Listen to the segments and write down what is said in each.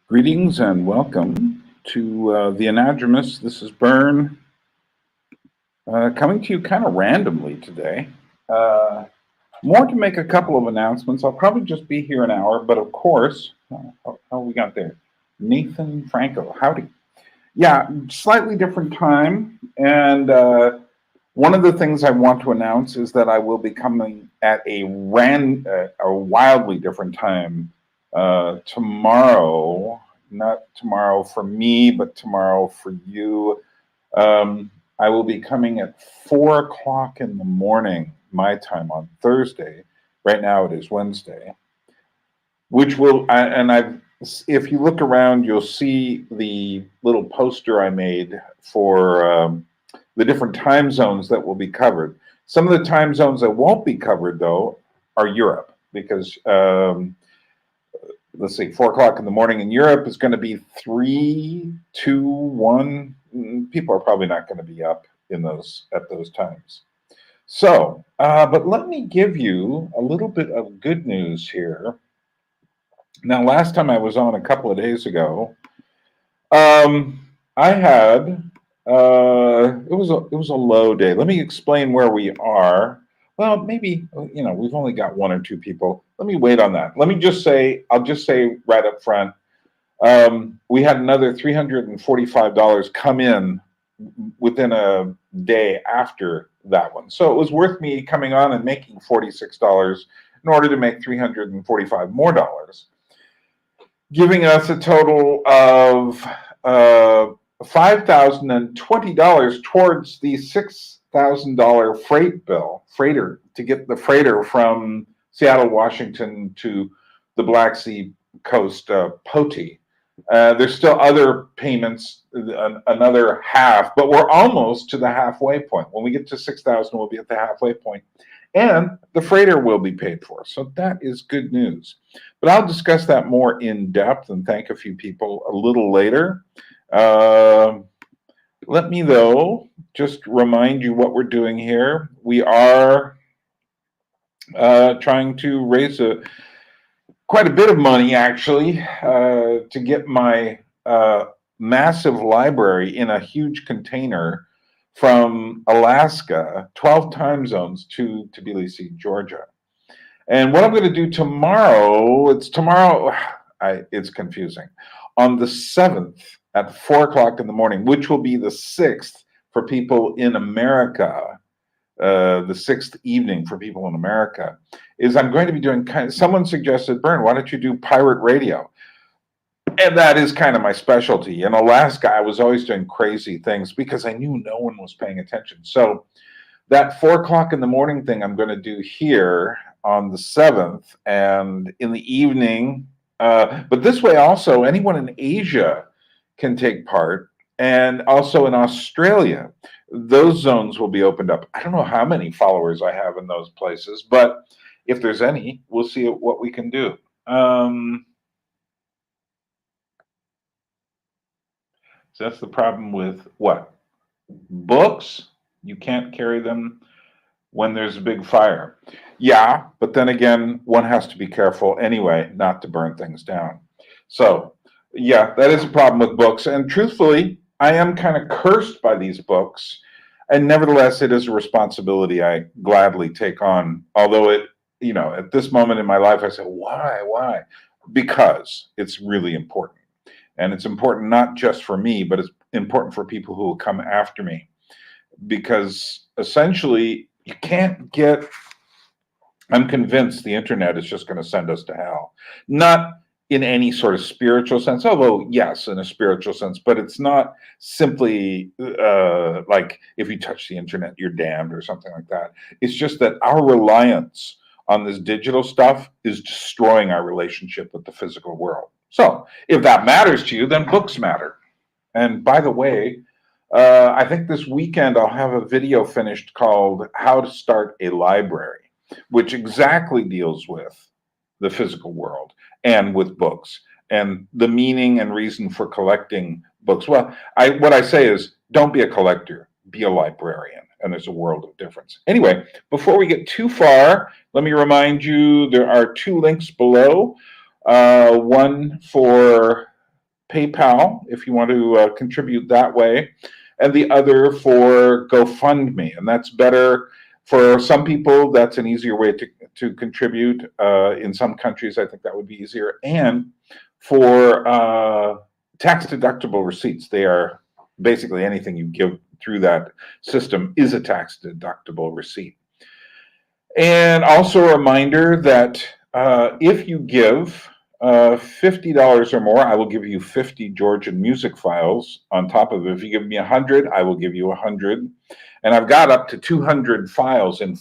Greetings and welcome to The Anadromous. This is Bern, coming to you kind of randomly today. Uh, More to make a couple of announcements. I'll probably just be here an hour, but of course, how we got there? Nathan Franco, howdy. Yeah, slightly different time. And one of the things I want to announce is that I will be coming at a wildly different time tomorrow. Not tomorrow for me, but tomorrow for you. I will be coming at 4 o'clock in the morning, my time on Thursday. Right now it is Wednesday, which will, and I've, if you look around, you'll see the little poster I made for the different time zones that will be covered. Some of the time zones that won't be covered, though, are Europe, because let's see, 4 o'clock in the morning in Europe is going to be 3, 2, 1. People are probably not going to be up in those at those times. So, but let me give you a little bit of good news here. Now, last time I was on a couple of days ago, I had it was a low day. Let me explain where we are. Well, maybe we've only got one or two people. Let me wait on that. Let me just say, I'll just say right up front, we had another $345 come in within a day after that one. So it was worth me coming on and making $46 in order to make $345 more dollars, giving us a total of $5,020 towards the $6,000 freighter to get the freighter from Seattle, Washington to the Black Sea coast, Poti. There's still other payments, another half, but we're almost to the halfway point. When we get to 6,000, we'll be at the halfway point, and the freighter will be paid for. So that is good news. But I'll discuss that more in depth and thank a few people a little later. Let me, though, just remind you what we're doing here. We are trying to raise quite a bit of money, actually, to get my massive library in a huge container from Alaska, 12 time zones, to Tbilisi, Georgia. And what I'm going to do tomorrow, it's confusing, on the 7th at 4 o'clock in the morning, which will be the 6th for people in America, the 6th evening for people in America, is I'm going to be doing someone suggested, Bern, why don't you do pirate radio? And that is kind of my specialty. In Alaska, I was always doing crazy things because I knew no one was paying attention. So that 4 o'clock in the morning thing I'm going to do here on the 7th and in the evening. But this way also, anyone in Asia can take part. And also in Australia, those zones will be opened up. I don't know how many followers I have in those places, but if there's any, we'll see what we can do. So that's the problem with what? Books, you can't carry them when there's a big fire. Yeah, but then again, one has to be careful anyway not to burn things down. So yeah, that is a problem with books. And truthfully, I am kind of cursed by these books. And nevertheless, it is a responsibility I gladly take on. Although at this moment in my life, I say, why? Because it's really important. And it's important not just for me, but it's important for people who will come after me. Because essentially, you can't get, I'm convinced the internet is just going to send us to hell. Not in any sort of spiritual sense, although yes, in a spiritual sense, but it's not simply like if you touch the internet, you're damned or something like that. It's just that our reliance on this digital stuff is destroying our relationship with the physical world. So if that matters to you, then books matter. And by the way, I think this weekend I'll have a video finished called How to Start a Library, which exactly deals with the physical world and with books and the meaning and reason for collecting books. Well, what I say is don't be a collector, be a librarian. And there's a world of difference. Anyway, before we get too far, let me remind you there are 2 links below. One for PayPal if you want to contribute that way, and the other for GoFundMe. And that's better for some people. That's an easier way to contribute. In some countries, I think that would be easier. And for tax deductible receipts, they are basically anything you give through that system is a tax deductible receipt. And also a reminder that if you give $50 or more, I will give you 50 Georgian music files on top of it. If you give me 100, I will give you 100. And I've got up to 200 files in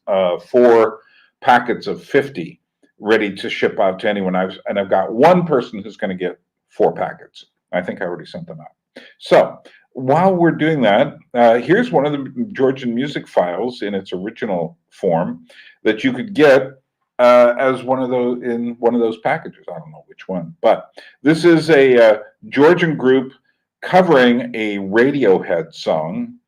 4 packets of 50 ready to ship out to anyone. And I've got one person who's going to get 4 packets. I think I already sent them out. So while we're doing that, here's one of the Georgian music files in its original form that you could get as one of those packages. I don't know which one, but this is a Georgian group covering a Radiohead song.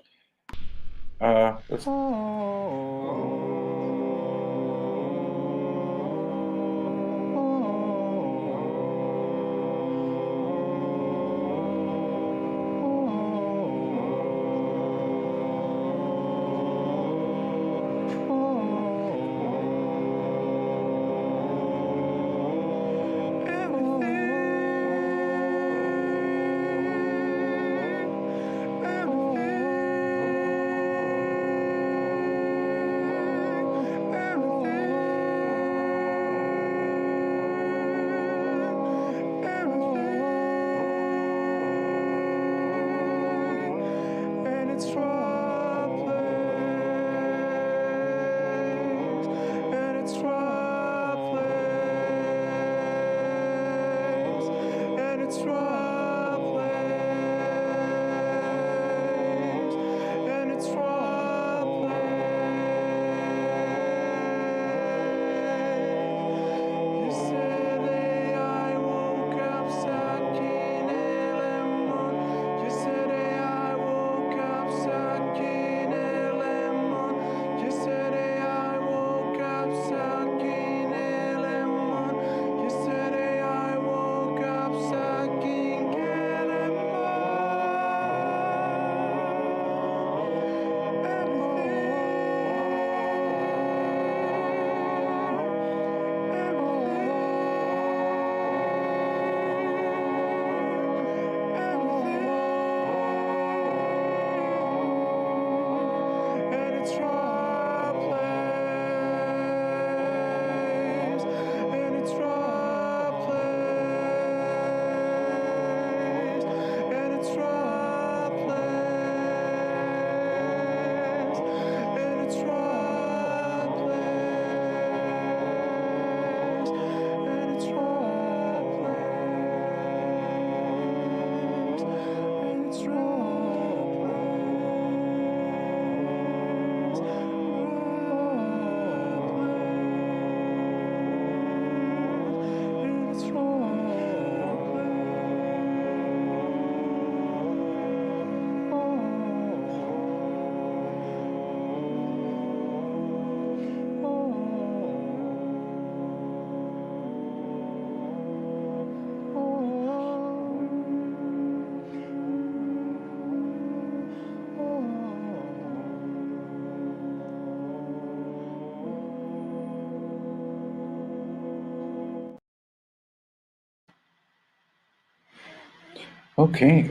Okay,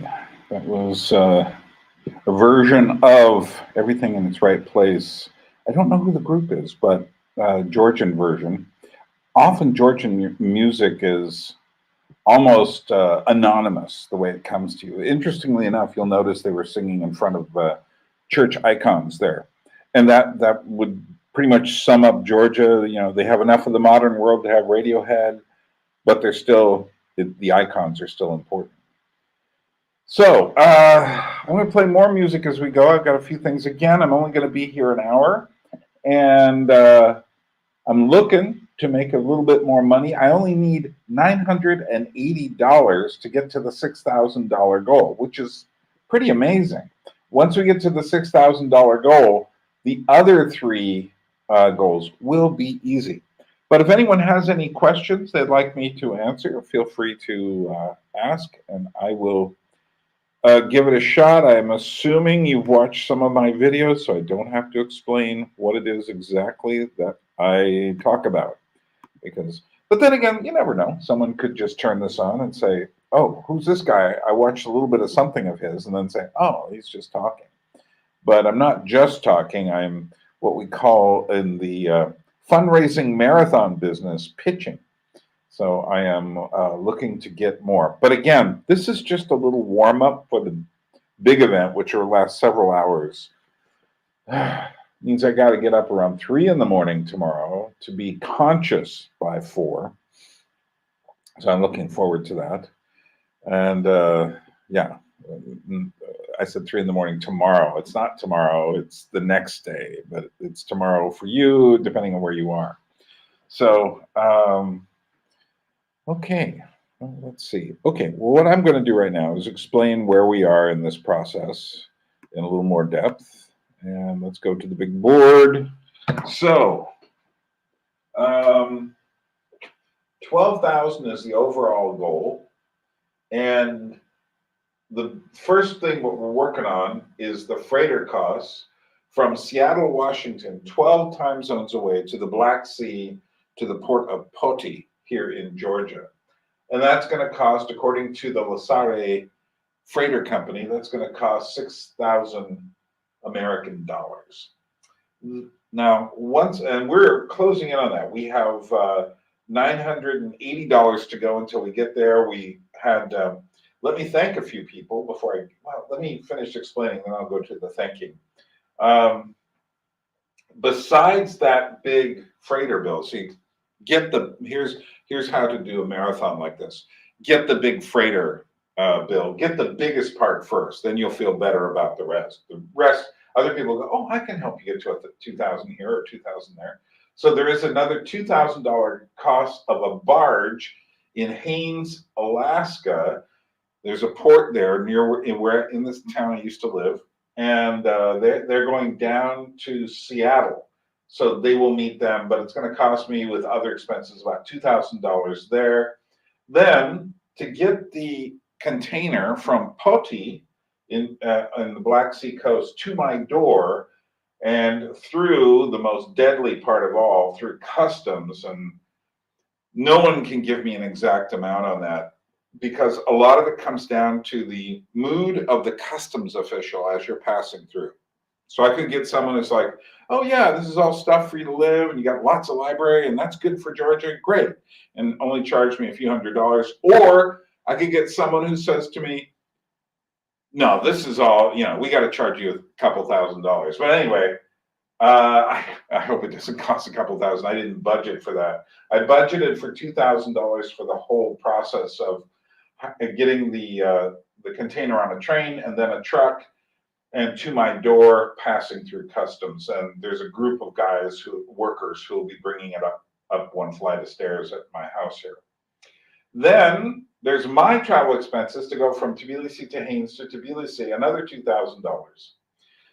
that was a version of Everything in Its Right Place. I don't know who the group is, but Georgian version. Often Georgian music is almost anonymous the way it comes to you. Interestingly enough, you'll notice they were singing in front of church icons there. And that would pretty much sum up Georgia. You know, they have enough of the modern world to have Radiohead, but they're still, the icons are still important. So I'm going to play more music as we go. I've got a few things. Again, I'm only going to be here an hour, and I'm looking to make a little bit more money. I only need $980 to get to the $6,000 goal, which is pretty amazing. Once we get to the $6,000 goal, the other 3 goals will be easy. But if anyone has any questions they'd like me to answer, feel free to ask, and I will give it a shot. I'm assuming you've watched some of my videos, so I don't have to explain what it is exactly that I talk about. But then again, you never know. Someone could just turn this on and say, "Oh, who's this guy? I watched a little bit of something of his," and then say, "Oh, he's just talking." But I'm not just talking. I'm what we call in the fundraising marathon business pitching. So I am looking to get more. But again, this is just a little warm up for the big event, which will last several hours. Means I got to get up around 3 in the morning tomorrow to be conscious by 4. So I'm looking forward to that. And yeah, I said 3 in the morning tomorrow. It's not tomorrow, it's the next day, but it's tomorrow for you, depending on where you are. So, okay, well, let's see. Okay, well, what I'm going to do right now is explain where we are in this process in a little more depth. And let's go to the big board. So, 12,000 is the overall goal. And the first thing what we're working on is the freighter costs from Seattle, Washington, 12 time zones away to the Black Sea to the port of Poti here in Georgia. And that's going to cost, according to the Lasare Freighter Company, that's going to cost 6,000 American dollars. Now, and we're closing in on that. We have $980 to go until we get there. We had, let me thank a few people before let me finish explaining, then I'll go to the thanking. Besides that big freighter bill, see, here's how to do a marathon like this. Get the big freighter bill, get the biggest part first, then you'll feel better about the rest. The rest, other people go, oh, I can help you get to 2,000 here or 2,000 there. So there is another $2,000 cost of a barge in Haines, Alaska. There's a port there near in this town I used to live, and they're going down to Seattle. So they will meet them, but it's going to cost me with other expenses about $2,000 there. Then to get the container from Poti in the Black Sea coast to my door and through the most deadly part of all, through customs, and no one can give me an exact amount on that because a lot of it comes down to the mood of the customs official as you're passing through. So I could get someone who's like, oh yeah, this is all stuff for you to live and you got lots of library and that's good for Georgia, great, and only charge me a few $100s. Or I could get someone who says to me, no, this is all, we got to charge you a couple $1,000s. But anyway, I hope it doesn't cost a couple thousand. I didn't budget for that. I budgeted for $2,000 for the whole process of getting the container on a train and then a truck and to my door, passing through customs. And there's a group of workers who will be bringing it up one flight of stairs at my house here. Then there's my travel expenses to go from Tbilisi to Haines to Tbilisi, another $2,000.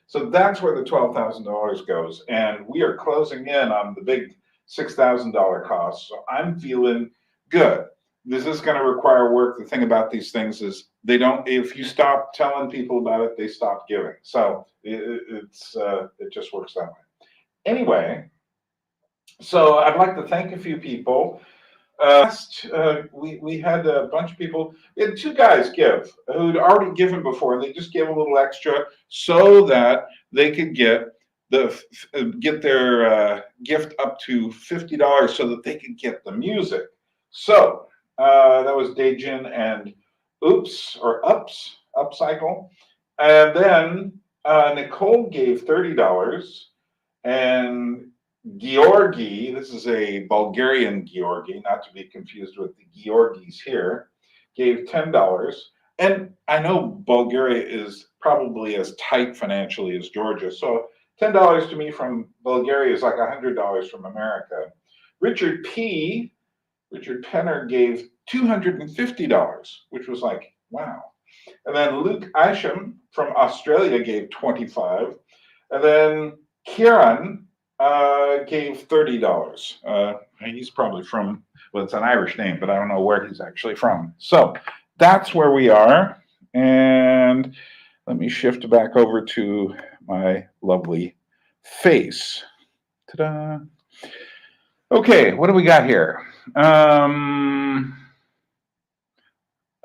So that's where the $12,000 goes. And we are closing in on the big $6,000 cost. So I'm feeling good. This is going to require work. The thing about these things is if you stop telling people about it, they stop giving. So it just works that way. Anyway, so I'd like to thank a few people. We had a bunch of people. We had 2 guys give who'd already given before. They just gave a little extra so that they could get their gift up to $50 so that they could get the music. So that was Dejin and Upcycle. And then Nicole gave $30 and Georgi, this is a Bulgarian Georgi, not to be confused with the Georgis here, gave $10. And I know Bulgaria is probably as tight financially as Georgia, so $10 to me from Bulgaria is like $100 from America. Richard Penner gave $250, which was like, wow. And then Luke Isham from Australia gave $25. And then Kieran gave $30. He's probably from, well, it's an Irish name, but I don't know where he's actually from. So that's where we are. And let me shift back over to my lovely face. Ta-da. Okay, what do we got here?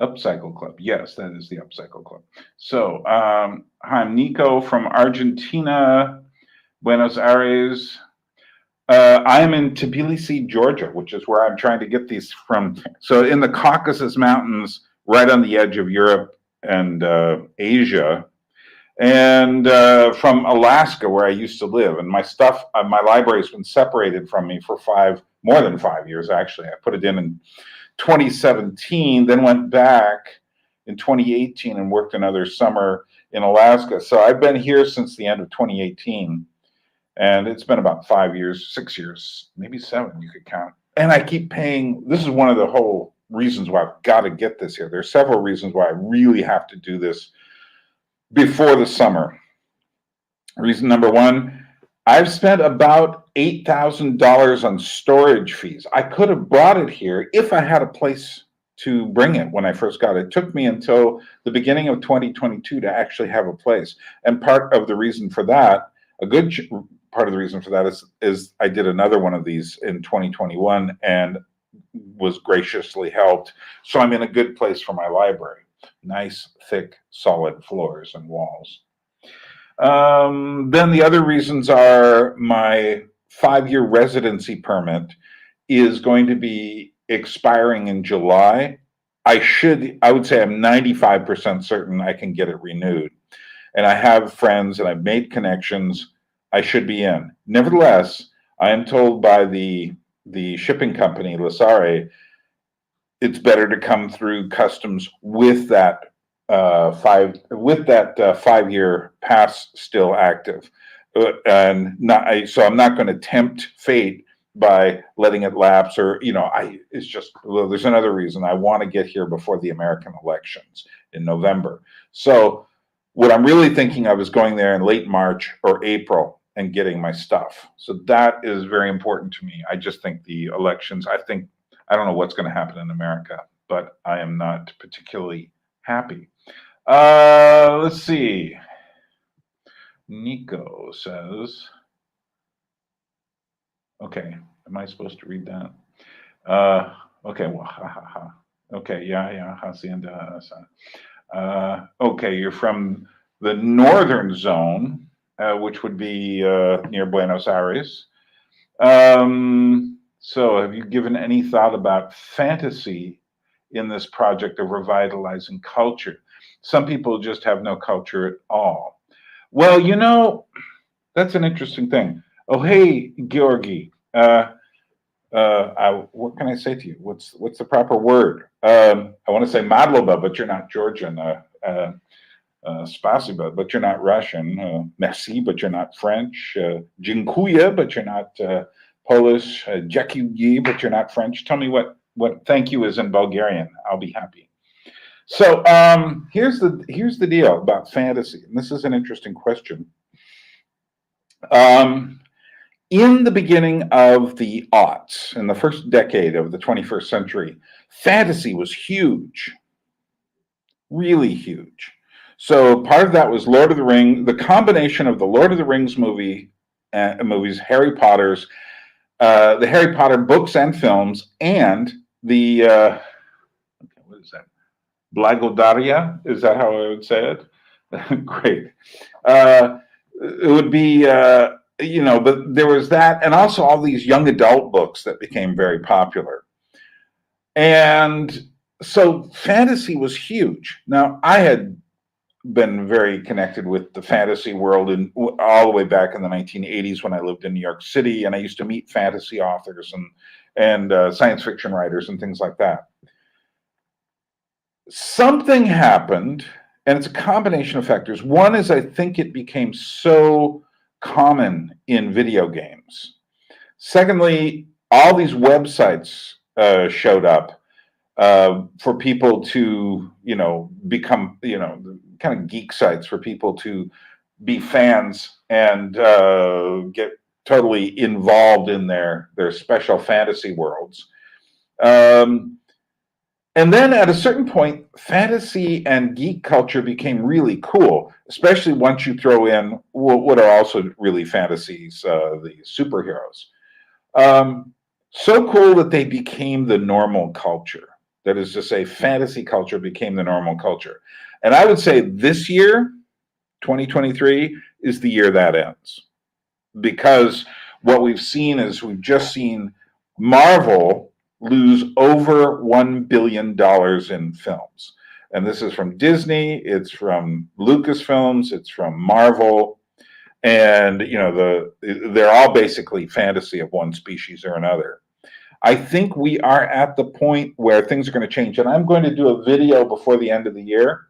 Upcycle Club. Yes, that is the Upcycle Club. So, hi, I'm Nico from Argentina, Buenos Aires. I am in Tbilisi, Georgia, which is where I'm trying to get these from. So, in the Caucasus Mountains, right on the edge of Europe and Asia, and from Alaska, where I used to live. And my stuff, my library has been separated from me for more than 5 years, actually. I put it in 2017, then went back in 2018 and worked another summer in Alaska. So I've been here since the end of 2018. And it's been about 5 years, 6 years, maybe 7, you could count. And I keep paying. This is one of the whole reasons why I've got to get this here. There's several reasons why I really have to do this before the summer. Reason number one, I've spent about $8,000 on storage fees. I could have brought it here if I had a place to bring it when I first got it. It took me until the beginning of 2022 to actually have a place. And part of the reason for that, a good part of the reason for that is I did another one of these in 2021 and was graciously helped. So I'm in a good place for my library. Nice, thick, solid floors and walls. Then the other reasons are my 5-year residency permit is going to be expiring in July. I would say I'm 95% certain I can get it renewed. And I have friends and I've made connections. I should be in. Nevertheless, I am told by the shipping company, Lasare, it's better to come through customs with that 5-year pass still active, and so I'm not going to tempt fate by letting it lapse, or it's just, well, there's another reason I want to get here before the American elections in November. So what I'm really thinking of is going there in late March or April and getting my stuff. So that is very important to me. I just think the elections, I don't know what's going to happen in America, but I am not particularly happy. Let's see. Nico says, okay, am I supposed to read that? Okay, well, ha ha ha. Okay, yeah, hacienda. Okay, you're from the northern zone, which would be near Buenos Aires. So have you given any thought about fantasy in this project of revitalizing culture? Some people just have no culture at all. Well, that's an interesting thing. Oh, hey, Georgi. What can I say to you? What's the proper word? I want to say Madloba, but you're not Georgian. Spasiba, but you're not Russian. Merci, but you're not French. Dziękuję, but you're not Polish. Dziękuję, but you're not French. Tell me what thank you is in Bulgarian. I'll be happy. So here's the deal about fantasy, and this is an interesting question. In the beginning of the aughts, in the first decade of the 21st century, fantasy was huge, really huge. So part of that was Lord of the Rings, the combination of the Lord of the Rings movies, Harry Potter's, the Harry Potter books and films, and the what is that? Blagodaria? Is that how I would say it? Great. It would be, but there was that, and also all these young adult books that became very popular. And so fantasy was huge. Now, I had been very connected with the fantasy world all the way back in the 1980s when I lived in New York City, and I used to meet fantasy authors and science fiction writers and things like that. Something happened, and it's a combination of factors. One is I think it became so common in video games. Secondly, all these websites showed up for people to, become, kind of geek sites for people to be fans and get totally involved in their special fantasy worlds. And then at a certain point, fantasy and geek culture became really cool, especially once you throw in what are also really fantasies, the superheroes. Um, so cool that they became the normal culture. That is to say, fantasy culture became the normal culture. And I would say this year, 2023, is the year that ends. Because what we've seen is we've just seen Marvel lose over $1 billion in films. And this is from Disney, it's from Lucasfilms, it's from Marvel. And they're all basically fantasy of one species or another. I think we are at the point where things are going to change. And I'm going to do a video before the end of the year,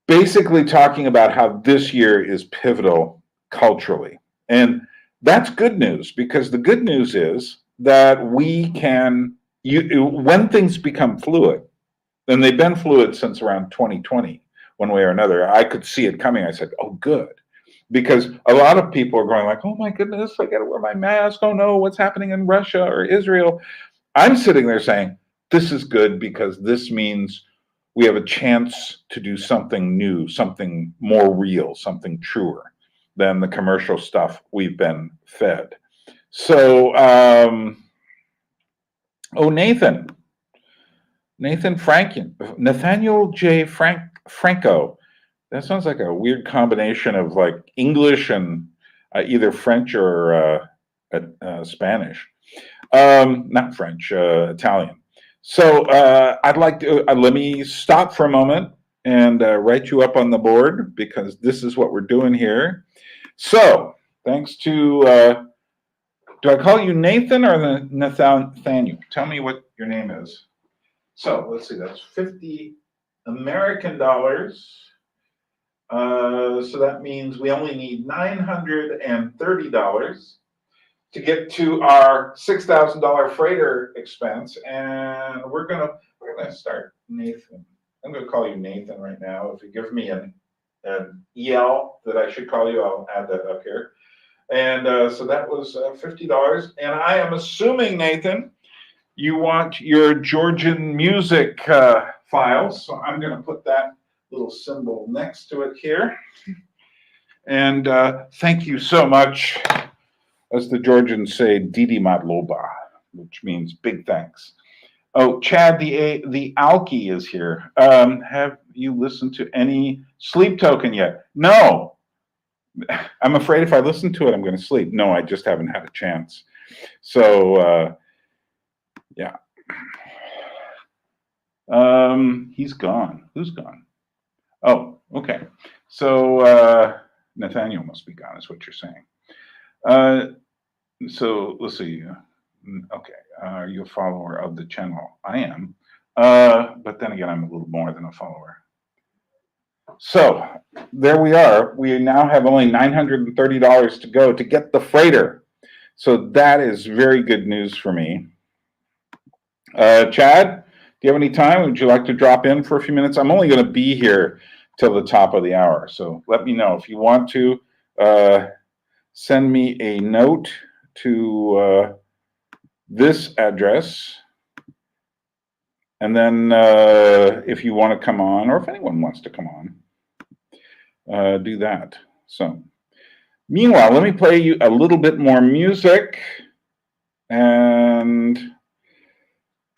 basically talking about how this year is pivotal culturally. And that's good news, because the good news is that we can, when things become fluid, and they've been fluid since around 2020, one way or another. I could see it coming. I said, oh, good. Because a lot of people are going like, oh my goodness, I got to wear my mask. Oh no, what's happening in Russia or Israel? I'm sitting there saying, this is good, because this means we have a chance to do something new, something more real, something truer than the commercial stuff we've been fed. So, Nathaniel J. Franco. That sounds like a weird combination of like English and either French or Spanish. Not French, Italian. So I'd like to, let me stop for a moment and write you up on the board, because this is what we're doing here. So thanks to, do I call you Nathan or Nathaniel? Tell me what your name is. So let's see, that's 50 American dollars. So that means we only need $930 to get to our $6,000 freighter expense, and we're gonna start Nathan. I'm gonna call you Nathan right now. If you give me an EL that I should call you, I'll add that up here. And so that was $50, and I am assuming, Nathan, you want your Georgian music files, so I'm gonna put that little symbol next to it here. And thank you so much. As the Georgians say, Didi Madloba, which means big thanks. Oh, Chad, the Alki is here. Have you listened to any Sleep Token yet? No. I'm afraid if I listen to it, I'm going to sleep. No, I just haven't had a chance. So, yeah. He's gone. Who's gone? Oh, okay. So, Nathaniel must be gone, is what you're saying. So let's see. Okay, are you a follower of the channel? I am, but then again, I'm a little more than a follower. So there we are. We now have only $930 to go to get the freighter. So that is very good news for me. Chad, do you have any time? Would you like to drop in for a few minutes? I'm only going to be here till the top of the hour, so let me know if you want to. Send me a note to this address, and then if you want to come on, or if anyone wants to come on, do that. So meanwhile, let me play you a little bit more music, and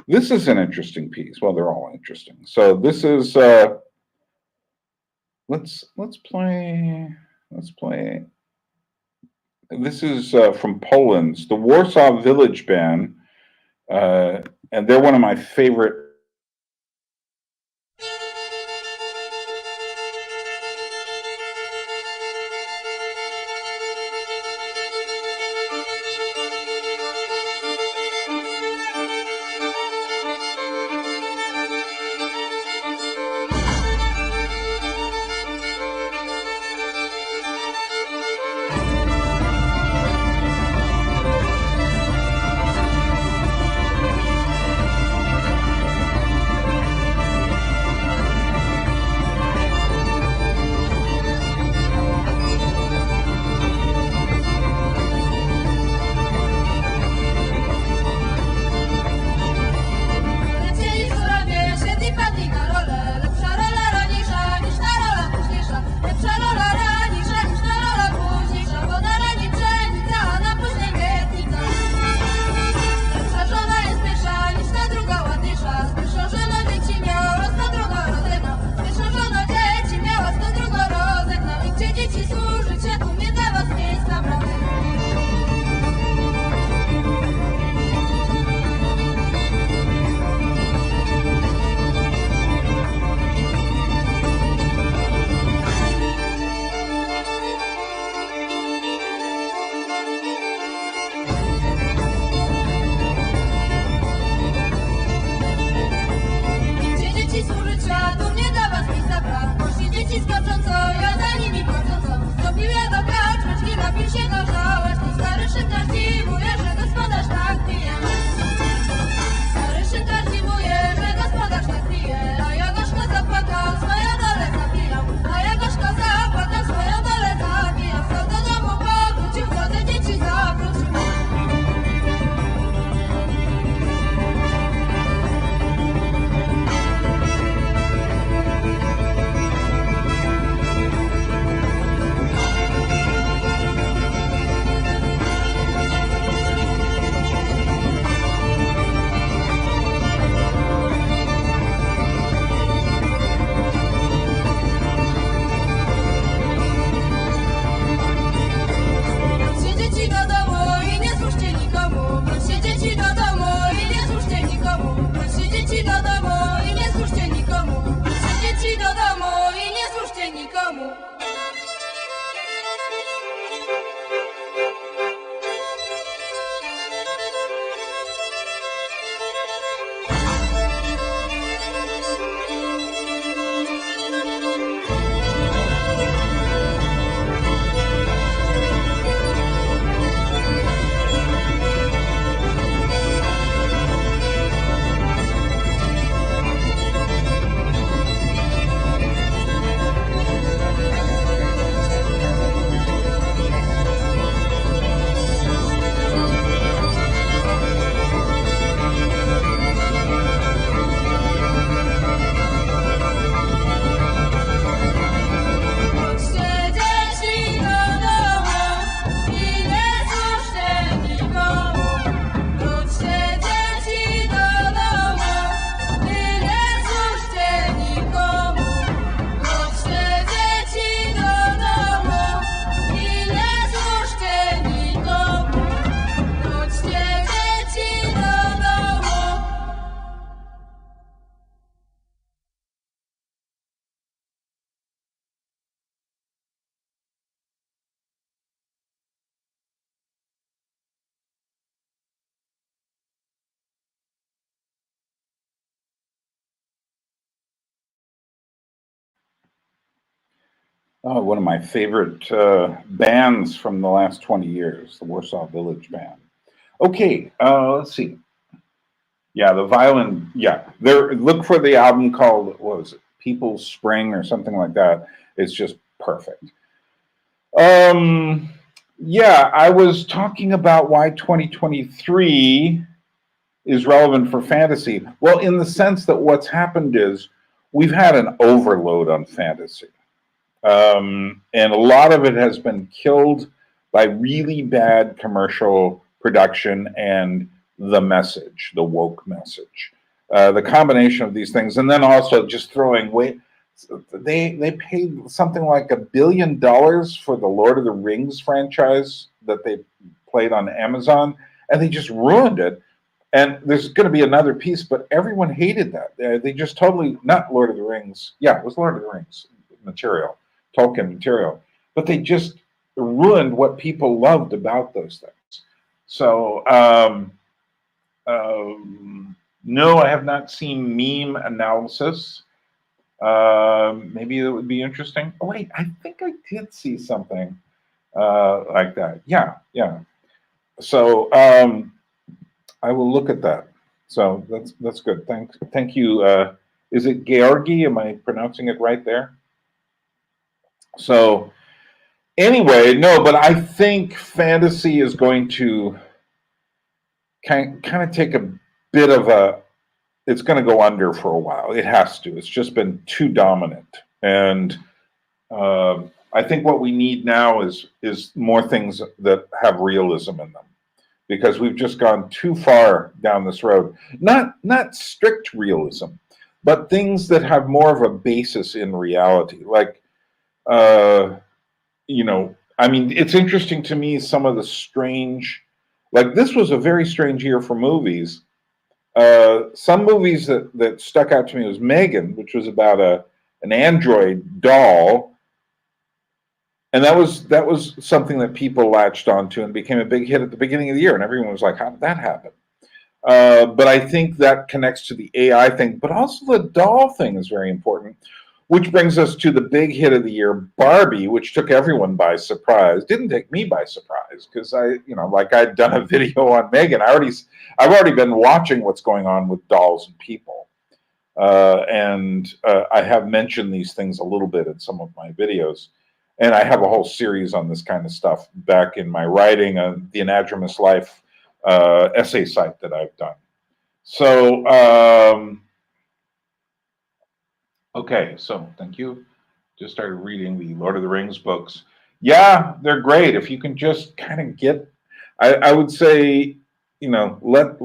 this is an interesting piece. Well, they're all interesting. So this is let's play. This is from Poland, the Warsaw Village Band, and they're one of my favorite. Oh, one of my favorite bands from the last 20 years, the Warsaw Village Band. Okay, let's see. Yeah, the violin. Yeah, there. Look for the album called, what was it, People's Spring or something like that. It's just perfect. Um, yeah, I was talking about why 2023 is relevant for fantasy. Well, in the sense that what's happened is we've had an overload on fantasy. And a lot of it has been killed by really bad commercial production and the message, the woke message. The combination of these things, and then also just throwing way. They paid something like $1 billion for the Lord of the Rings franchise that they played on Amazon, and they just ruined it. And there's going to be another piece, but everyone hated that. They just totally, not Lord of the Rings. Yeah, it was Lord of the Rings material, Tolkien material, but they just ruined what people loved about those things. So, no, I have not seen meme analysis. Maybe it would be interesting. Oh, wait, I think I did see something like that. Yeah, yeah. So, I will look at that. So that's good. Thank you. Is it Georgi? Am I pronouncing it right there? So anyway, no, but I think fantasy is going to kind of take a bit of a. It's going to go under for a while. It has to. It's just been too dominant, and I think what we need now is more things that have realism in them, because we've just gone too far down this road. Not strict realism, but things that have more of a basis in reality. Like, uh, I mean, it's interesting to me some of the strange. Like, this was a very strange year for movies. Some movies that stuck out to me was Megan, which was about an android doll, and that was something that people latched onto and became a big hit at the beginning of the year, and everyone was like, "How did that happen?" But I think that connects to the AI thing, but also the doll thing is very important, which brings us to the big hit of the year, Barbie, which took everyone by surprise. Didn't take me by surprise because like I'd done a video on Megan. I've already been watching what's going on with dolls and people, and I have mentioned these things a little bit in some of my videos. And I have a whole series on this kind of stuff back in my writing, the Anadromous Life essay site that I've done. So, okay, so thank you. Just started reading the Lord of the Rings books. Yeah, they're great. If you can just kind of get, I would say, let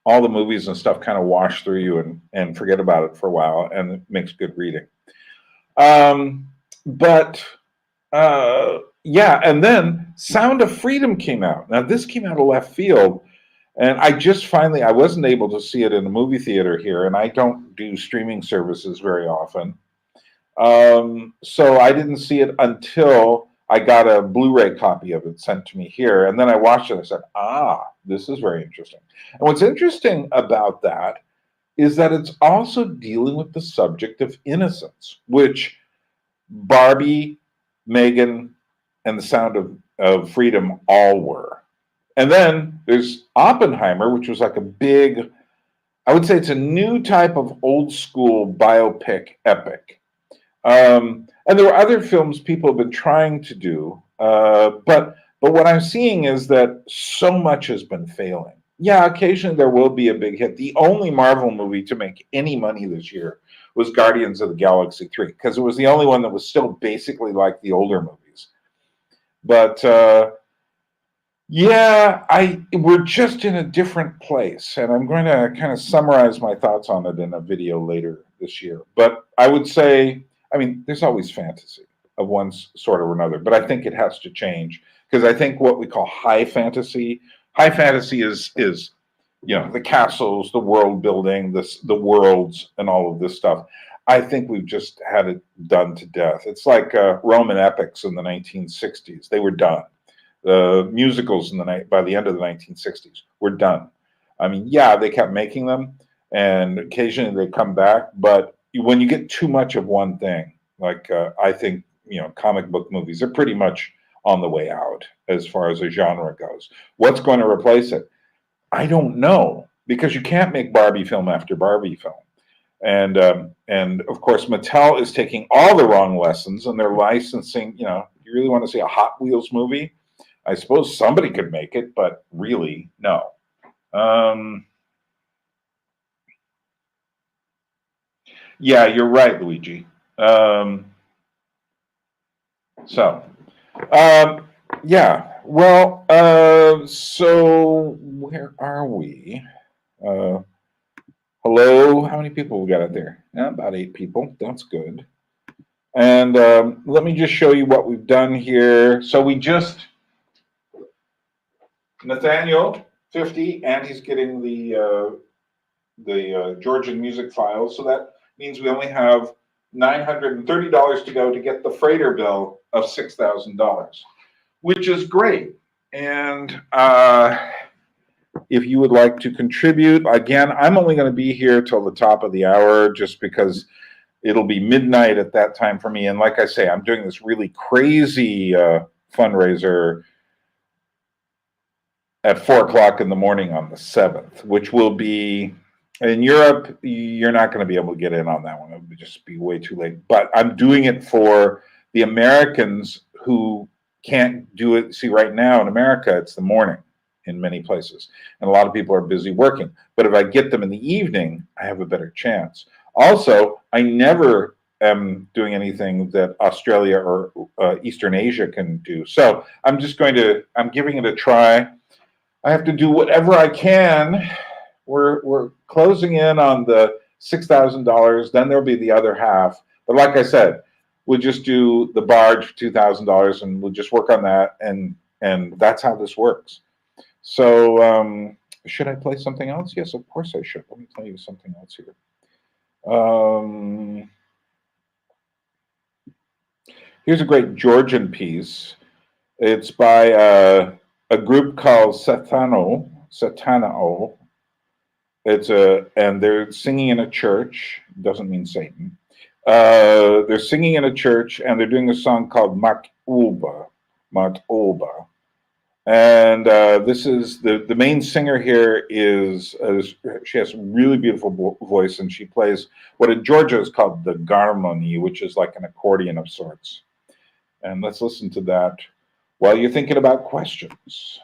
all the movies and stuff kind of wash through you and forget about it for a while, and it makes good reading. But yeah, and then Sound of Freedom came out. Now, this came out of left field, and I wasn't able to see it in a movie theater here, and I don't do streaming services very often. So I didn't see it until I got a Blu-ray copy of it sent to me here, and then I watched it and I said, this is very interesting. And what's interesting about that is that it's also dealing with the subject of innocence, which Barbie, Megan, and the Sound of Freedom all were. And then there's Oppenheimer, which was like a big, I would say it's a new type of old school biopic epic. And there were other films people have been trying to do, but what I'm seeing is that so much has been failing. Yeah, occasionally there will be a big hit. The only Marvel movie to make any money this year was Guardians of the Galaxy 3, because it was the only one that was still basically like the older movies. But yeah, we're just in a different place, and I'm going to kind of summarize my thoughts on it in a video later this year. But I would say, I mean, there's always fantasy of one sort or another, but I think it has to change, because I think what we call high fantasy is the castles, the world building, the worlds, and all of this stuff. I think we've just had it done to death. It's like Roman epics in the 1960s; they were done. The musicals by the end of the 1960s were done. I mean, yeah, they kept making them, and occasionally they come back, but when you get too much of one thing, like I think comic book movies are pretty much on the way out as far as a genre goes. What's going to replace it? I don't know, because you can't make Barbie film after Barbie film. And of course, Mattel is taking all the wrong lessons, and they're licensing. You really want to see a Hot Wheels movie? I suppose somebody could make it, but really, no. Yeah, you're right, Luigi. Yeah. Well, so where are we? Hello, how many people we got out there? About 8 people. That's good. And let me just show you what we've done here. So we just, Nathaniel, 50, and he's getting the Georgian music files. So that means we only have $930 to go to get the freighter bill of $6,000, which is great. And if you would like to contribute, again, I'm only going to be here till the top of the hour just because it'll be midnight at that time for me. And like I say, I'm doing this really crazy fundraiser at 4 o'clock in the morning on the 7th, which will be, in Europe, you're not going to be able to get in on that one. It would just be way too late. But I'm doing it for the Americans who can't do it. See, right now in America, it's the morning in many places, and a lot of people are busy working. But if I get them in the evening, I have a better chance. Also, I never am doing anything that Australia or Eastern Asia can do. So I'm giving it a try. I have to do whatever I can. We're closing in on the $6,000. Then there'll be the other half. But like I said, we'll just do the barge for $2,000, and we'll just work on that. And that's how this works. So should I play something else? Yes, of course I should. Let me play you something else here. Here's a great Georgian piece. It's by a group called Satano. And they're singing in a church. Doesn't mean Satan. They're singing in a church, and they're doing a song called Matulba. And this is the main singer here is she has a really beautiful voice, and she plays what in Georgia is called the garmoni, which is like an accordion of sorts. And let's listen to that while you're thinking about questions.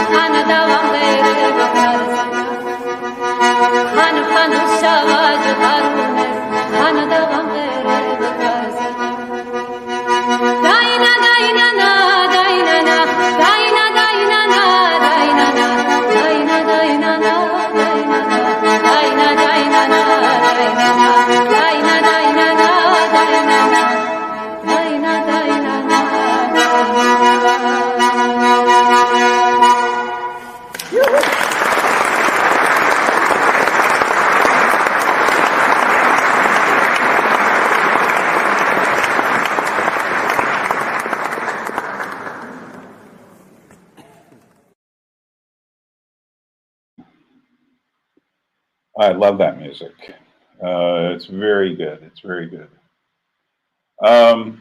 Another one. I love that music. It's very good. It's very good.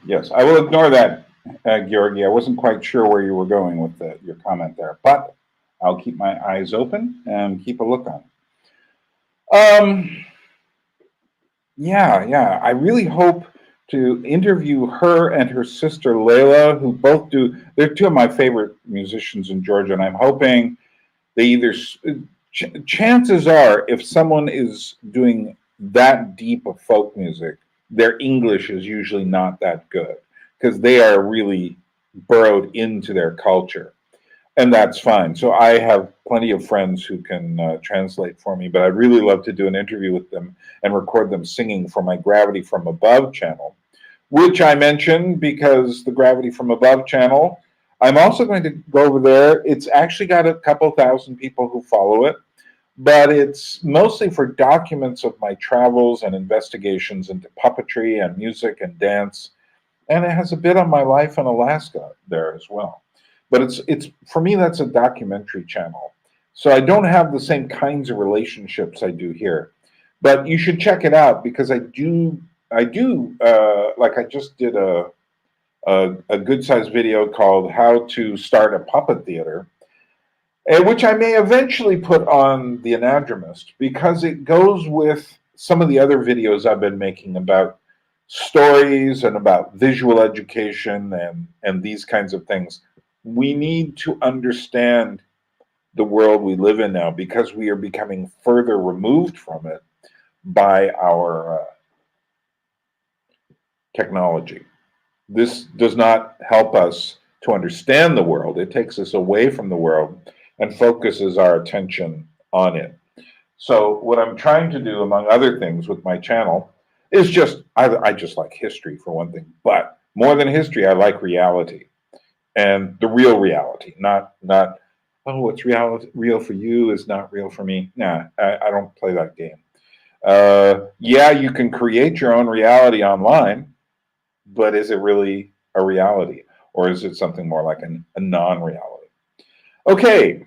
Yes, I will ignore that, Georgie. I wasn't quite sure where you were going with your comment there, but I'll keep my eyes open and keep a look on it. Yeah. I really hope to interview her and her sister Layla, who both do. They're two of my favorite musicians in Georgia, and I'm hoping they either. Chances are, if someone is doing that deep of folk music, their English is usually not that good because they are really burrowed into their culture, and that's fine. So I have plenty of friends who can translate for me, but I'd really love to do an interview with them and record them singing for my Gravity from Above channel, which I mentioned because the Gravity from Above channel, I'm also going to go over there. It's actually got a couple thousand people who follow it, but it's mostly for documents of my travels and investigations into puppetry and music and dance. And it has a bit on my life in Alaska there as well. But it's for me, that's a documentary channel. So I don't have the same kinds of relationships I do here. But you should check it out because I do like I just did a good sized video called How to Start a Puppet Theater, which I may eventually put on the Anadromist because it goes with some of the other videos I've been making about stories and about visual education and these kinds of things. We need to understand the world we live in now because we are becoming further removed from it by our technology. This does not help us to understand the world. It takes us away from the world and focuses our attention on it. So what I'm trying to do, among other things, with my channel is just I just like history for one thing, but more than history, I like reality and the real reality, not oh, what's real for you is not real for me. Nah, I don't play that game. Yeah, you can create your own reality online, but is it really a reality, or is it something more like a non-reality? Okay,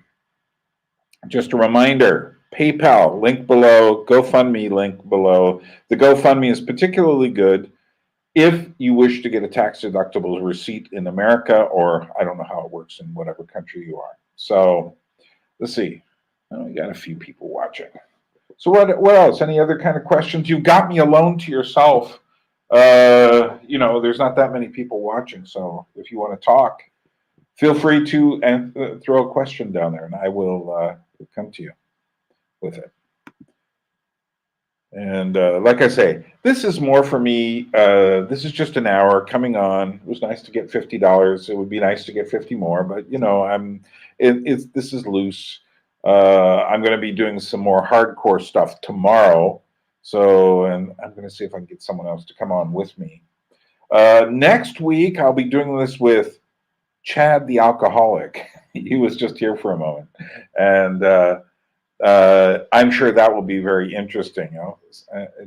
just a reminder, PayPal, link below, GoFundMe, link below. The GoFundMe is particularly good if you wish to get a tax-deductible receipt in America, or I don't know how it works in whatever country you are. So let's see. Oh, we got a few people watching. So what else? Any other kind of questions? You've got me alone to yourself. There's not that many people watching. So if you want to talk, feel free to throw a question down there, and I will come to you with it. And like I say, this is more for me. This is just an hour coming on. It was nice to get $50. It would be nice to get 50 more, but this is loose. I'm going to be doing some more hardcore stuff tomorrow. And I'm going to see if I can get someone else to come on with me. Next week, I'll be doing this with Chad the alcoholic. He was just here for a moment, and I'm sure that will be very interesting.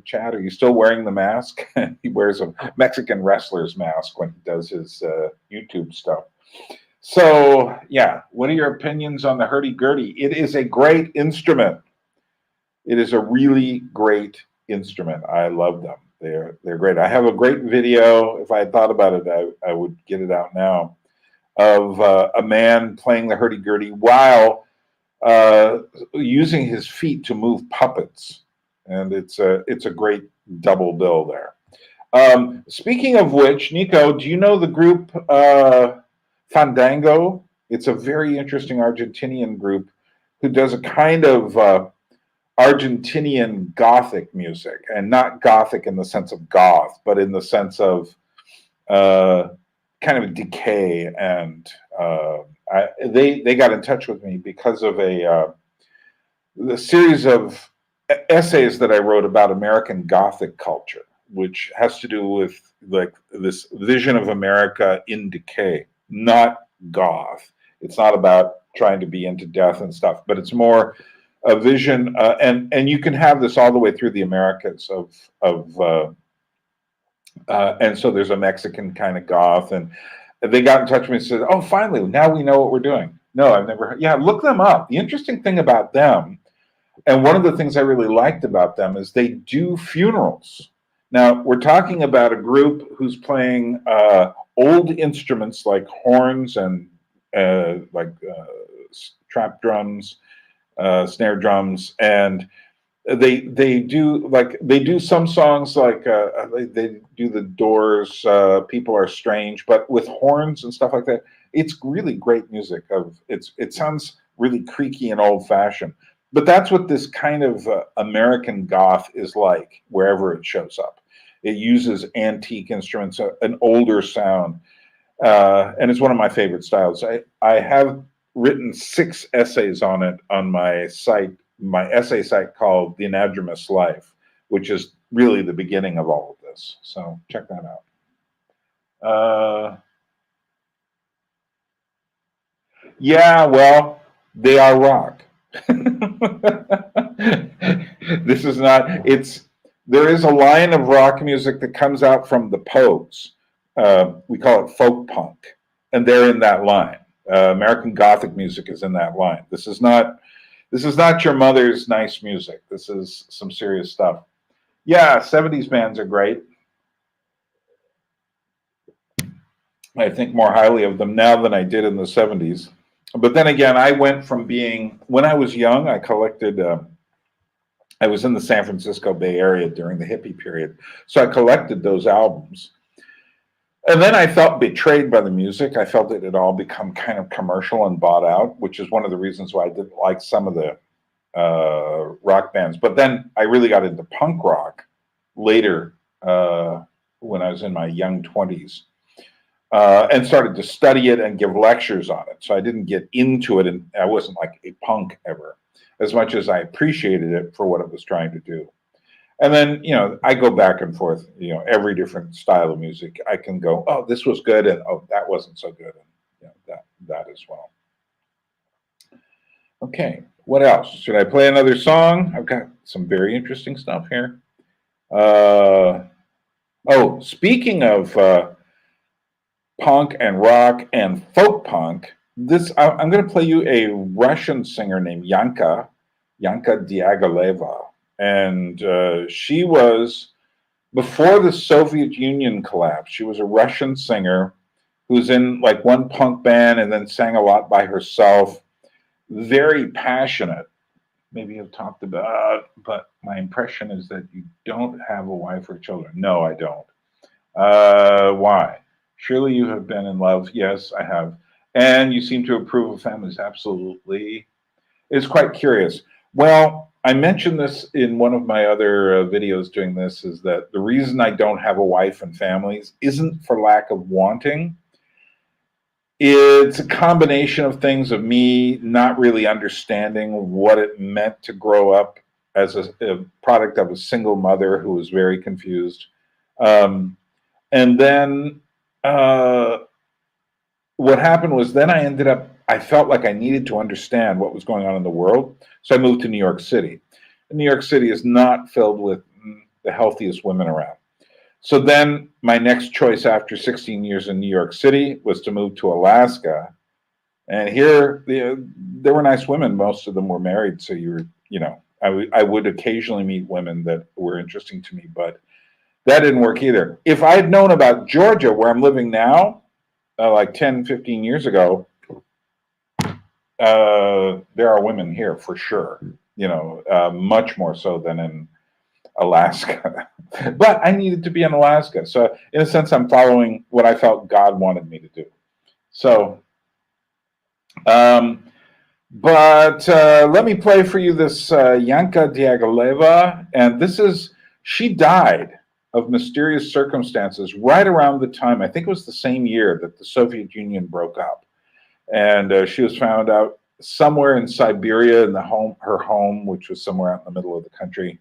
Chad, are you still wearing the mask? He wears a Mexican wrestler's mask when he does his YouTube stuff. So, yeah, what are your opinions on the hurdy-gurdy? It is a great instrument. It is a really great instrument. I love them. They're great. I have a great video. If I had thought about it, I would get it out now, of a man playing the hurdy-gurdy while using his feet to move puppets, and it's a great double bill there. Speaking of which, Nico, do you know the group Fandango? It's a very interesting Argentinian group who does a kind of Argentinian Gothic music, and not Gothic in the sense of goth, but in the sense of kind of decay. And they got in touch with me because of a series of essays that I wrote about American Gothic culture, which has to do with like this vision of America in decay, not goth. It's not about trying to be into death and stuff, but it's more a vision, and you can have this all the way through the Americas and so there's a Mexican kind of goth, and they got in touch with me and said, "Oh, finally, now we know what we're doing." No, I've never heard. Yeah, look them up. The interesting thing about them, And one of the things I really liked about them is they do funerals. Now, we're talking about a group who's playing old instruments like horns and trap drums, snare drums, and they do some songs like they do the Doors, "People Are Strange," but with horns and stuff like that. It's really great music. It sounds really creaky and old fashioned, but that's what this kind of American goth is like wherever it shows up. It uses antique instruments, an older sound, and it's one of my favorite styles. I have written 6 essays on it on my site, my essay site called The Anadromous Life, which is really the beginning of all of this. So check that out. Yeah, well, they are rock. This is not, there is a line of rock music that comes out from the Pogues. We call it folk punk, and they're in that line. American Gothic music is in that line. This is not your mother's nice music. This is some serious stuff. Yeah, 70s bands are great. I think more highly of them now than I did in the 70s. But then again, I went from being, when I was young, I collected, I was in the San Francisco Bay Area during the hippie period. So I collected those albums. And then I felt betrayed by the music. I felt it had all become kind of commercial and bought out, which is one of the reasons why I didn't like some of the rock bands. But then I really got into punk rock later when I was in my young 20s. And started to study it and give lectures on it. So I didn't get into it, and I wasn't like a punk ever, as much as I appreciated it for what it was trying to do. And then, I go back and forth, every different style of music. I can go, oh, this was good, and oh, that wasn't so good, and that as well. Okay, what else? Should I play another song? I've got some very interesting stuff here. Speaking of punk and rock and folk punk, I'm going to play you a Russian singer named Yanka Diagileva. And she was, before the Soviet Union collapsed, she was a Russian singer who was in like one punk band and then sang a lot by herself. Very passionate. Maybe you've talked about, but my impression is that you don't have a wife or children. No, I don't. Why? Surely you have been in love. Yes, I have. And you seem to approve of families. Absolutely. It's quite curious. Well, I mentioned this in one of my other videos doing this, is that the reason I don't have a wife and families isn't for lack of wanting. It's a combination of things, of me not really understanding what it meant to grow up as a product of a single mother who was very confused. And then what happened was, then I felt like I needed to understand what was going on in the world. So I moved to New York City. And New York City is not filled with the healthiest women around. So then my next choice after 16 years in New York City was to move to Alaska. And here, there were nice women. Most of them were married. So I would occasionally meet women that were interesting to me, but that didn't work either. If I had known about Georgia, where I'm living now, like 10, 15 years ago, there are women here for sure, much more so than in Alaska. But I needed to be in Alaska. So in a sense, I'm following what I felt God wanted me to do. So, but let me play for you this Yanka Diagileva. And she died of mysterious circumstances right around the time, I think it was the same year that the Soviet Union broke up. And she was found out somewhere in Siberia in her home, which was somewhere out in the middle of the country.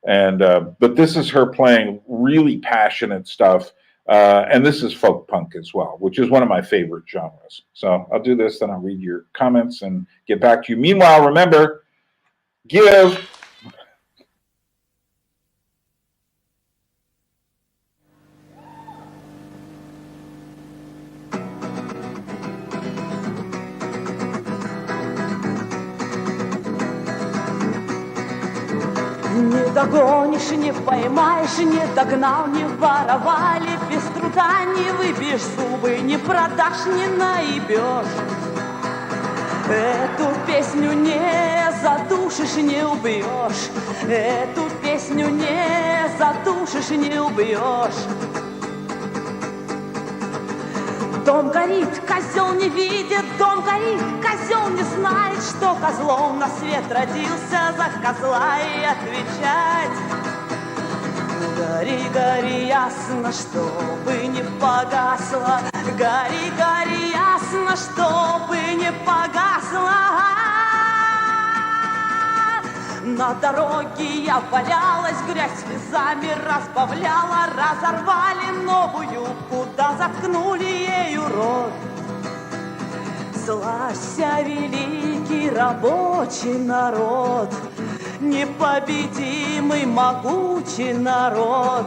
And but this is her playing really passionate stuff. And this is folk punk as well, which is one of my favorite genres. So I'll do this, then I'll read your comments and get back to you. Meanwhile, remember, give. догонишь, не поймаешь, не догнал, не воровали, без труда не выбьешь зубы, не продашь, не наебешь. Эту песню не задушишь, не убьешь. Эту песню не задушишь, не убьешь. Дом горит, козел не видит, дом горит, козел не знает, что козлом на свет родился, за козла и отвечать. Гори, гори, ясно, чтобы не погасло. Гори, гори, ясно, чтобы не погасло. На дороге я валялась, грязь слезами разбавляла. Разорвали новую, куда заткнули ею рот. Славься, великий рабочий народ, непобедимый могучий народ.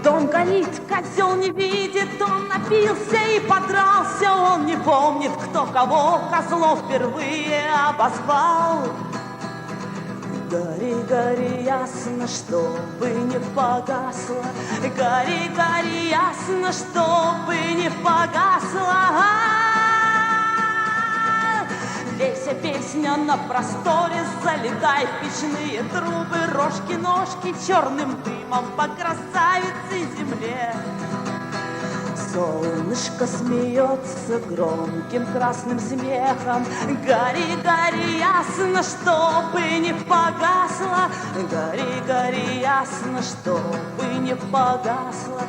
Дом горит, козел не видит, он напился и подрался. Он не помнит, кто кого козлов впервые обозвал. Гори, гори, ясно, чтобы не погасло. Гори, гори, ясно, чтобы не погасло. Лейся, песня на просторе, залетай в печные трубы, рожки-ножки черным дымом по красавице земле. Солнышко смеется громким красным смехом. Гори, гори, ясно, чтобы не погасло. Гори, гори, ясно, чтобы не погасло.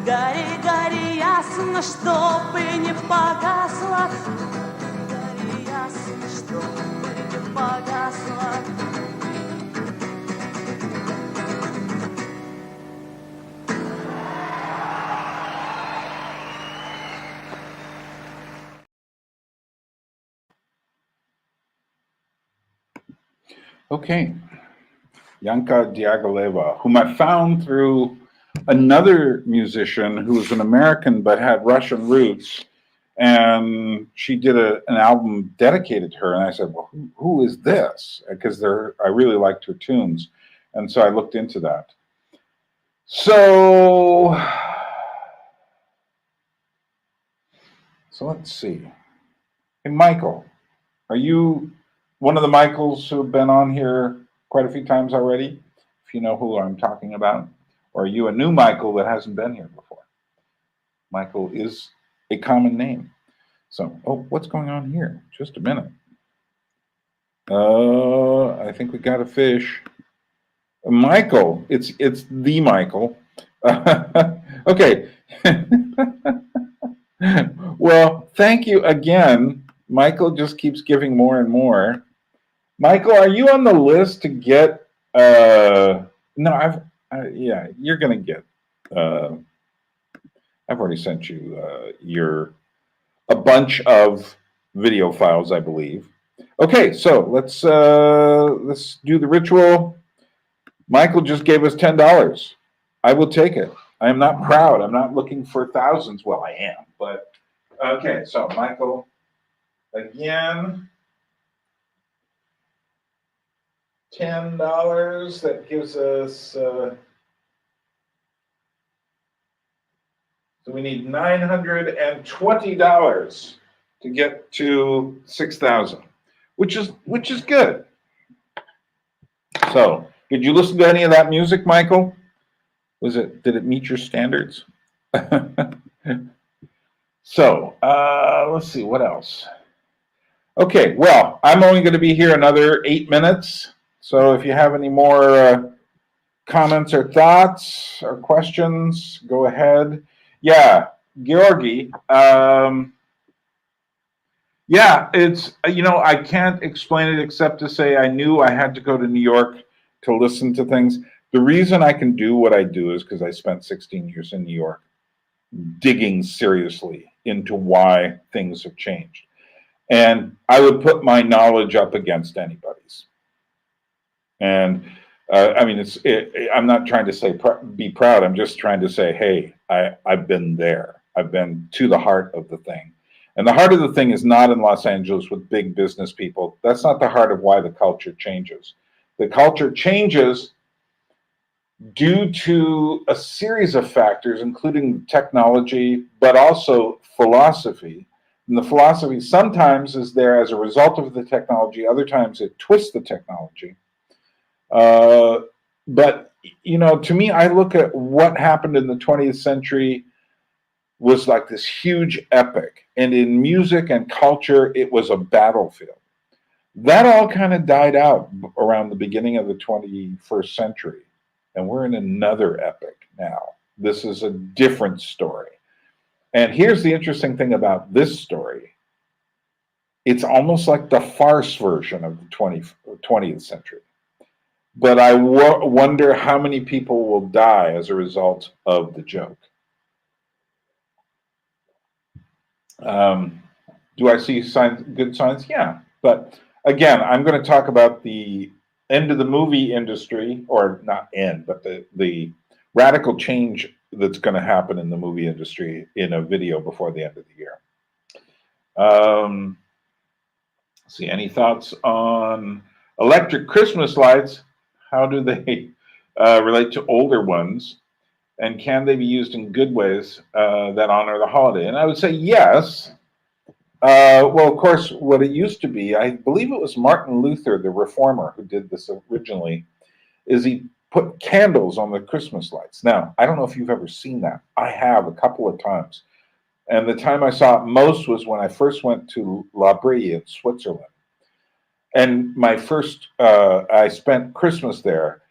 Гори, гори, ясно, чтобы не погасло. Гори, ясно, чтобы не погасло. Okay, Yanka Diagileva, whom I found through another musician who was an American but had Russian roots, and she did an album dedicated to her. And I said, well, who is this? Because I really liked her tunes. And so I looked into that. So let's see. Hey, Michael, are you one of the Michaels who have been on here quite a few times already, if you know who I'm talking about? Or are you a new Michael that hasn't been here before? Michael is a common name. So, oh, what's going on here? Just a minute. I think we got a fish. Michael, it's the Michael. Okay. Well, thank you again. Michael just keeps giving more and more. Michael, are you on the list to get? No, yeah, you're gonna get. I've already sent you a bunch of video files, I believe. Okay, so let's do the ritual. Michael just gave us $10. I will take it. I am not proud. I'm not looking for thousands. Well, I am, but okay. So Michael, again. $10, that gives us, so we need $920 to get to 6,000, which is good. So, did you listen to any of that music, Michael? Did it meet your standards? So, let's see, what else? Okay, well, I'm only going to be here another 8 minutes. So if you have any more comments or thoughts or questions, go ahead. Yeah, Georgi. Yeah, it's, I can't explain it except to say I knew I had to go to New York to listen to things. The reason I can do what I do is because I spent 16 years in New York digging seriously into why things have changed. And I would put my knowledge up against anybody's. And I mean, I'm not trying to say be proud. I'm just trying to say, hey, I've been there. I've been to the heart of the thing. And the heart of the thing is not in Los Angeles with big business people. That's not the heart of why the culture changes. The culture changes due to a series of factors, including technology, but also philosophy. And the philosophy sometimes is there as a result of the technology, other times it twists the technology. But, you know, to me, I look at what happened in the 20th century was like this huge epic. And in music and culture, it was a battlefield. That all kind of died out around the beginning of the 21st century. And we're in another epic now. This is a different story. And here's the interesting thing about this story. It's almost like the farce version of the 20th century. But I wonder how many people will die as a result of the joke. Do I see signs, good signs? Yeah. But again, I'm going to talk about the end of the movie industry, or not end, but the radical change that's going to happen in the movie industry in a video before the end of the year. See, any thoughts on electric Christmas lights? How do they relate to older ones? And can they be used in good ways that honor the holiday? And I would say yes. Well, of course, what it used to be, I believe it was Martin Luther, the reformer, who did this originally, is he put candles on the Christmas lights. Now, I don't know if you've ever seen that. I have a couple of times. And the time I saw it most was when I first went to La Brie in Switzerland. And my first, I spent Christmas there.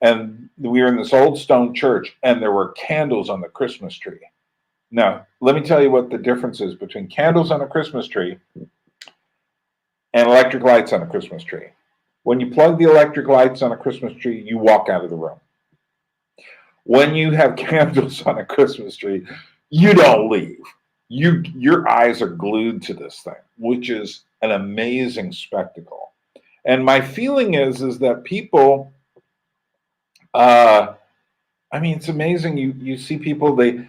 And we were in this old stone church, and there were candles on the Christmas tree. Now, let me tell you what the difference is between candles on a Christmas tree and electric lights on a Christmas tree. When you plug the electric lights on a Christmas tree, you walk out of the room. When you have candles on a Christmas tree, you don't leave. Your eyes are glued to this thing, which is an amazing spectacle. And my feeling is that people, I mean, it's amazing. You see people, they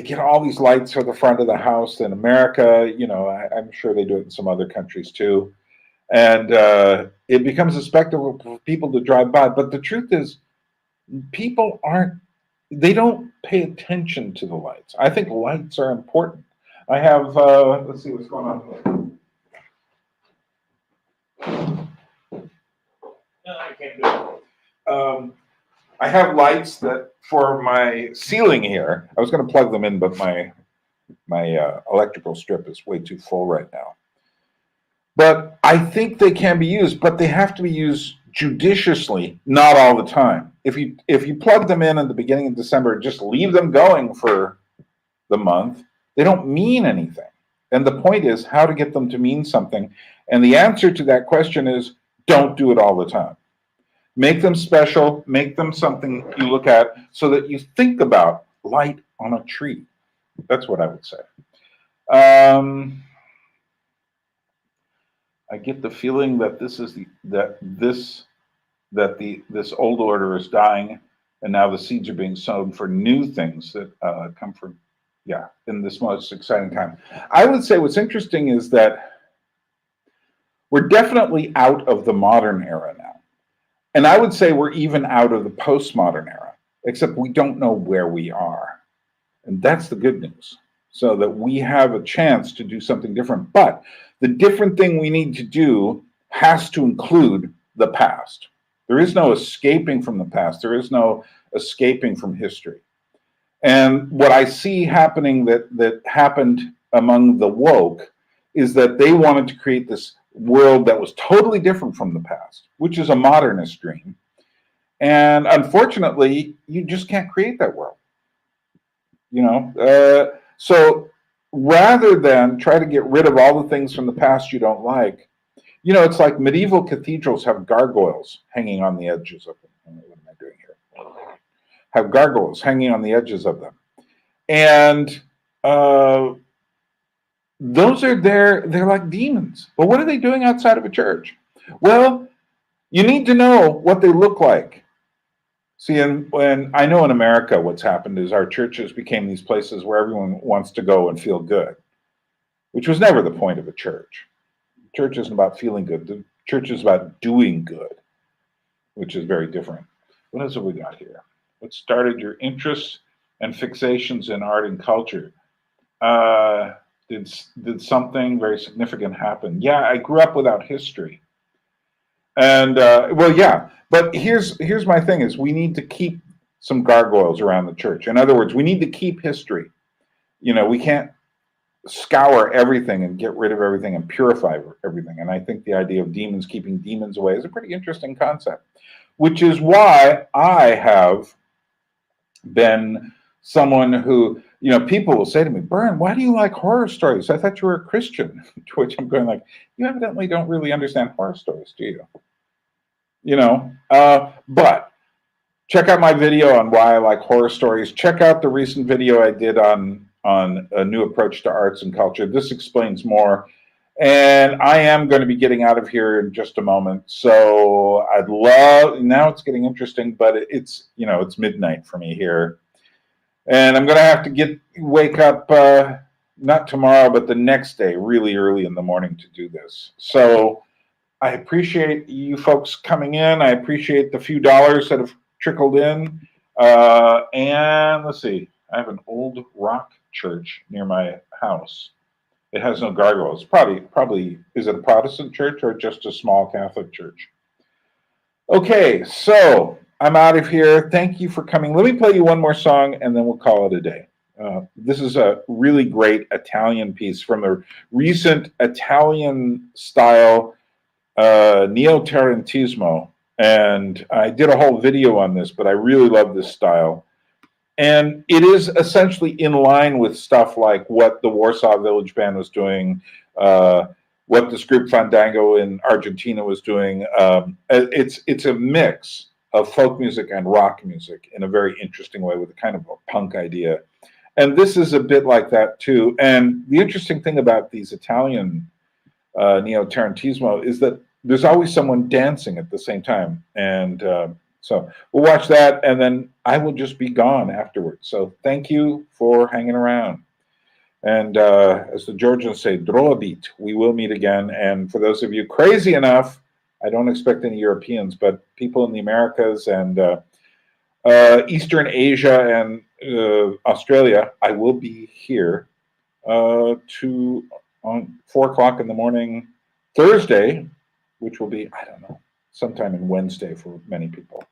get all these lights for the front of the house in America. You know, I'm sure they do it in some other countries too. And it becomes a spectacle for people to drive by. But the truth is, people they don't pay attention to the lights. I think lights are important. I have, let's see what's going on here. No, I can't do it. I have lights that for my ceiling here. I was going to plug them in, but my electrical strip is way too full right now. But I think they can be used, but they have to be used judiciously, not all the time. If you plug them in at the beginning of December, just leave them going for the month, they don't mean anything. And the point is how to get them to mean something. And the answer to that question is don't do it all the time. Make them special, make them something you look at so that you think about light on a tree. That's what I would say. I get the feeling that this old order is dying, and now the seeds are being sown for new things that come from, in this most exciting time. I would say what's interesting is that we're definitely out of the modern era now. And I would say we're even out of the postmodern era, except we don't know where we are. And that's the good news. So that we have a chance to do something different. But the different thing we need to do has to include the past. There is no escaping from the past. There is no escaping from history. And what I see happening that happened among the woke is that they wanted to create this world that was totally different from the past, which is a modernist dream. And unfortunately, you just can't create that world. You know, so rather than try to get rid of all the things from the past you don't like, you know, it's like medieval cathedrals have gargoyles hanging on the edges of them. What am I doing here? Have gargoyles hanging on the edges of them. And those are they're like demons. But what are they doing outside of a church? Well, you need to know what they look like. See, when I know in America what's happened is our churches became these places where everyone wants to go and feel good. which was never the point of a church. Church isn't about feeling good. The church is about doing good, which is very different. What else have we got here? What started your interests and fixations in art and culture? Did something very significant happen? Yeah, I grew up without history. And well, yeah, but here's my thing: is we need to keep some gargoyles around the church. In other words, we need to keep history. You know, we can't scour everything and get rid of everything and purify everything. And I think the idea of demons keeping demons away is a pretty interesting concept, which is why I have been someone who, you know, people will say to me, Byrne, why do you like horror stories? I thought you were a Christian. To which I'm going like, you evidently don't really understand horror stories, do you? You know, but check out my video on why I like horror stories. Check out the recent video I did on a new approach to arts and culture. This explains more. And I am going to be getting out of here in just a moment. So I'd love, now it's getting interesting, but it's, you know, it's midnight for me here. And I'm going to have to wake up, not tomorrow, but the next day, really early in the morning to do this. So I appreciate you folks coming in. I appreciate the few dollars that have trickled in. And let's see, I have an old rock church near my house. It has no gargoyles. Probably, is it a Protestant church or just a small Catholic church? Okay, so I'm out of here. Thank you for coming. Let me play you one more song and then we'll call it a day. This is a really great Italian piece from the recent Italian style neo-tarantismo. And I did a whole video on this, but I really love this style. And it is essentially in line with stuff like what the Warsaw Village Band was doing, what this group Fandango in Argentina was doing. It's a mix of folk music and rock music in a very interesting way with a kind of a punk idea. And this is a bit like that too. And the interesting thing about these Italian neo-tarantismo is that there's always someone dancing at the same time. And so we'll watch that, and then I will just be gone afterwards. So thank you for hanging around. And as the Georgians say, drobit, we will meet again. And for those of you crazy enough, I don't expect any Europeans, but people in the Americas and Eastern Asia and Australia, I will be here on 4 o'clock in the morning Thursday, which will be, I don't know, sometime in Wednesday for many people.